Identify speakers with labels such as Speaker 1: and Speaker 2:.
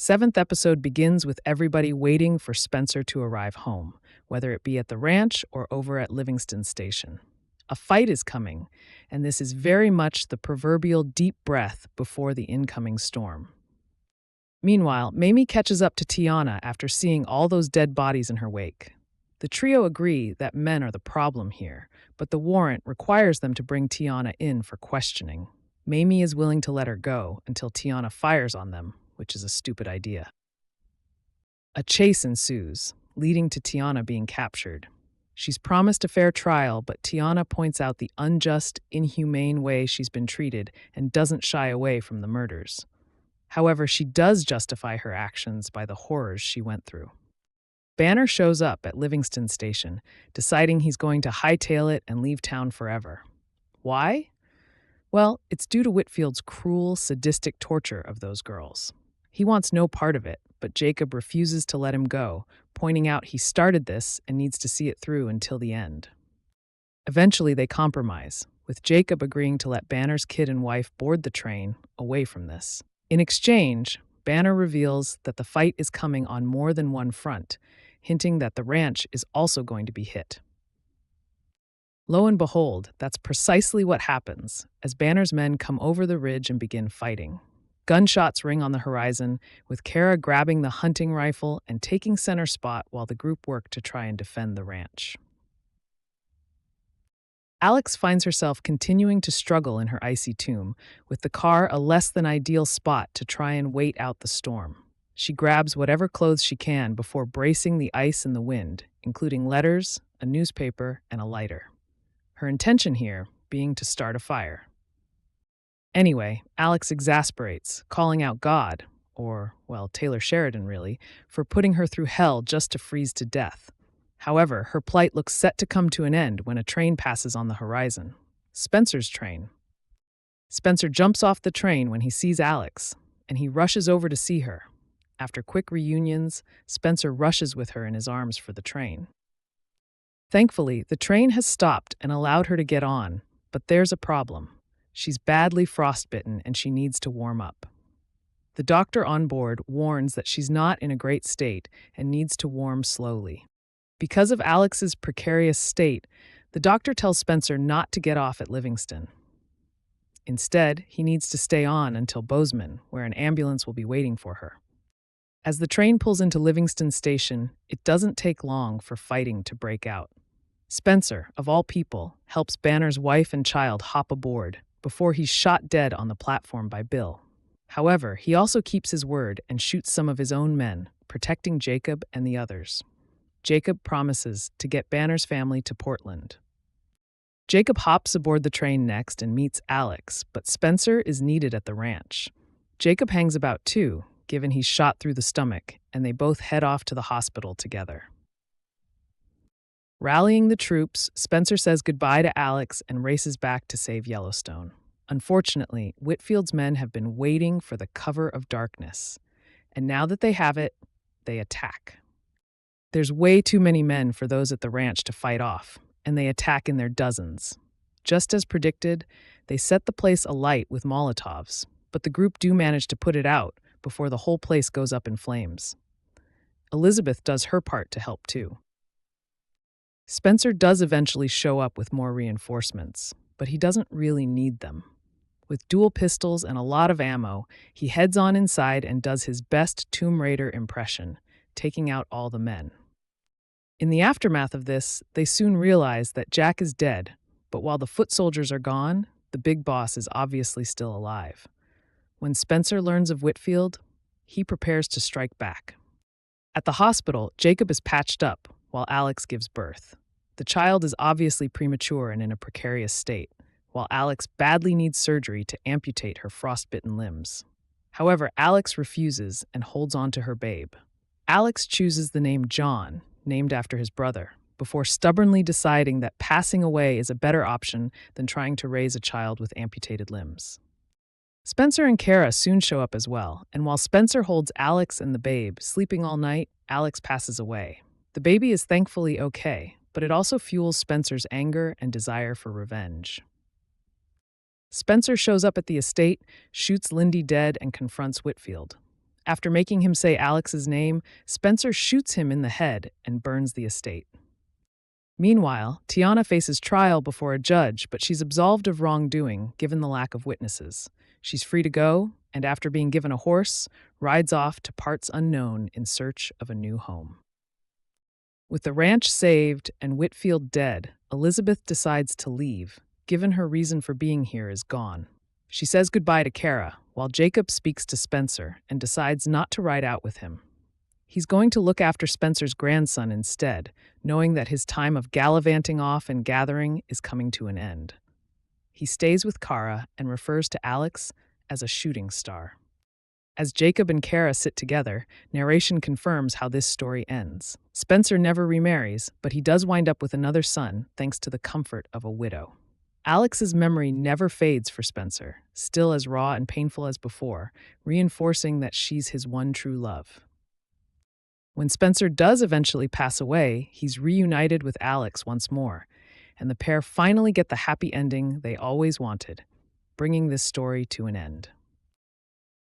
Speaker 1: Seventh episode begins with everybody waiting for Spencer to arrive home, whether it be at the ranch or over at Livingston Station. A fight is coming, and this is very much the proverbial deep breath before the incoming storm. Meanwhile, Mamie catches up to Teonna after seeing all those dead bodies in her wake. The trio agree that men are the problem here, but the warrant requires them to bring Teonna in for questioning. Mamie is willing to let her go until Teonna fires on them, which is a stupid idea. A chase ensues, leading to Teonna being captured. She's promised a fair trial, but Teonna points out the unjust, inhumane way she's been treated and doesn't shy away from the murders. However, she does justify her actions by the horrors she went through. Banner shows up at Livingston Station, deciding he's going to hightail it and leave town forever. Why? Well, it's due to Whitfield's cruel, sadistic torture of those girls. He wants no part of it, but Jacob refuses to let him go, pointing out he started this and needs to see it through until the end. Eventually, they compromise, with Jacob agreeing to let Banner's kid and wife board the train away from this. In exchange, Banner reveals that the fight is coming on more than one front, hinting that the ranch is also going to be hit. Lo and behold, that's precisely what happens as Banner's men come over the ridge and begin fighting. Gunshots ring on the horizon, with Kara grabbing the hunting rifle and taking center spot while the group work to try and defend the ranch. Alex finds herself continuing to struggle in her icy tomb, with the car a less than ideal spot to try and wait out the storm. She grabs whatever clothes she can before bracing the ice and the wind, including letters, a newspaper, and a lighter. Her intention here being to start a fire. Anyway, Alex exasperates, calling out God, or, well, Taylor Sheridan really, for putting her through hell just to freeze to death. However, her plight looks set to come to an end when a train passes on the horizon. Spencer's train. Spencer jumps off the train when he sees Alex, and he rushes over to see her. After quick reunions, Spencer rushes with her in his arms for the train. Thankfully, the train has stopped and allowed her to get on, but there's a problem. She's badly frostbitten and she needs to warm up. The doctor on board warns that she's not in a great state and needs to warm slowly. Because of Alex's precarious state, the doctor tells Spencer not to get off at Livingston. Instead, he needs to stay on until Bozeman, where an ambulance will be waiting for her. As the train pulls into Livingston Station, it doesn't take long for fighting to break out. Spencer, of all people, helps Banner's wife and child hop aboard before he's shot dead on the platform by Bill. However, he also keeps his word and shoots some of his own men, protecting Jacob and the others. Jacob promises to get Banner's family to Portland. Jacob hops aboard the train next and meets Alex, but Spencer is needed at the ranch. Jacob hangs about too, given he's shot through the stomach, and they both head off to the hospital together. Rallying the troops, Spencer says goodbye to Alex and races back to save Yellowstone. Unfortunately, Whitfield's men have been waiting for the cover of darkness, and now that they have it, they attack. There's way too many men for those at the ranch to fight off, and they attack in their dozens. Just as predicted, they set the place alight with Molotovs, but the group do manage to put it out before the whole place goes up in flames. Elizabeth does her part to help too. Spencer does eventually show up with more reinforcements, but he doesn't really need them. With dual pistols and a lot of ammo, he heads on inside and does his best Tomb Raider impression, taking out all the men. In the aftermath of this, they soon realize that Jack is dead, but while the foot soldiers are gone, the big boss is obviously still alive. When Spencer learns of Whitfield, he prepares to strike back. At the hospital, Jacob is patched up while Alex gives birth. The child is obviously premature and in a precarious state, while Alex badly needs surgery to amputate her frostbitten limbs. However, Alex refuses and holds on to her babe. Alex chooses the name John, named after his brother, before stubbornly deciding that passing away is a better option than trying to raise a child with amputated limbs. Spencer and Kara soon show up as well, and while Spencer holds Alex and the babe sleeping all night, Alex passes away. The baby is thankfully okay, but it also fuels Spencer's anger and desire for revenge. Spencer shows up at the estate, shoots Lindy dead, and confronts Whitfield. After making him say Alex's name, Spencer shoots him in the head and burns the estate. Meanwhile, Teonna faces trial before a judge, but she's absolved of wrongdoing given the lack of witnesses. She's free to go, and after being given a horse, rides off to parts unknown in search of a new home. With the ranch saved and Whitfield dead, Elizabeth decides to leave, given her reason for being here is gone. She says goodbye to Kara, while Jacob speaks to Spencer and decides not to ride out with him. He's going to look after Spencer's grandson instead, knowing that his time of gallivanting off and gathering is coming to an end. He stays with Kara and refers to Alex as a shooting star. As Jacob and Kara sit together, narration confirms how this story ends. Spencer never remarries, but he does wind up with another son thanks to the comfort of a widow. Alex's memory never fades for Spencer, still as raw and painful as before, reinforcing that she's his one true love. When Spencer does eventually pass away, he's reunited with Alex once more, and the pair finally get the happy ending they always wanted, bringing this story to an end.